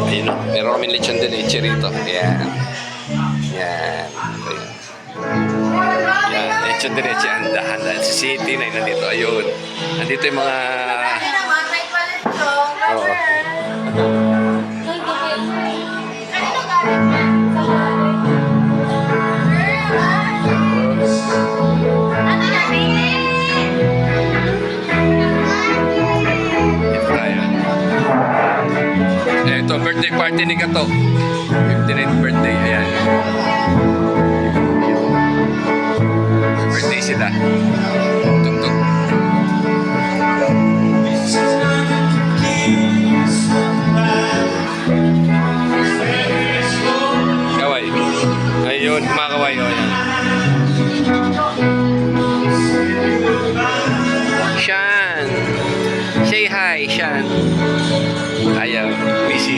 Ayun o, meron kami lechon din eh, chirito. Ayan. Yan. Ayan. Yan, lechon din eh, yan. Dahan-dahan. Si City na nandito. Ayun. Nandito yung mga... Oo. Dito tayo. Ito, birthday party ni Kato. 59th birthday. Ayan. Birthday sila. Tugtog. Kaway. Ayun, kumakaway. O, yan. Shan! Say hi, Shan. Ayaw, busy.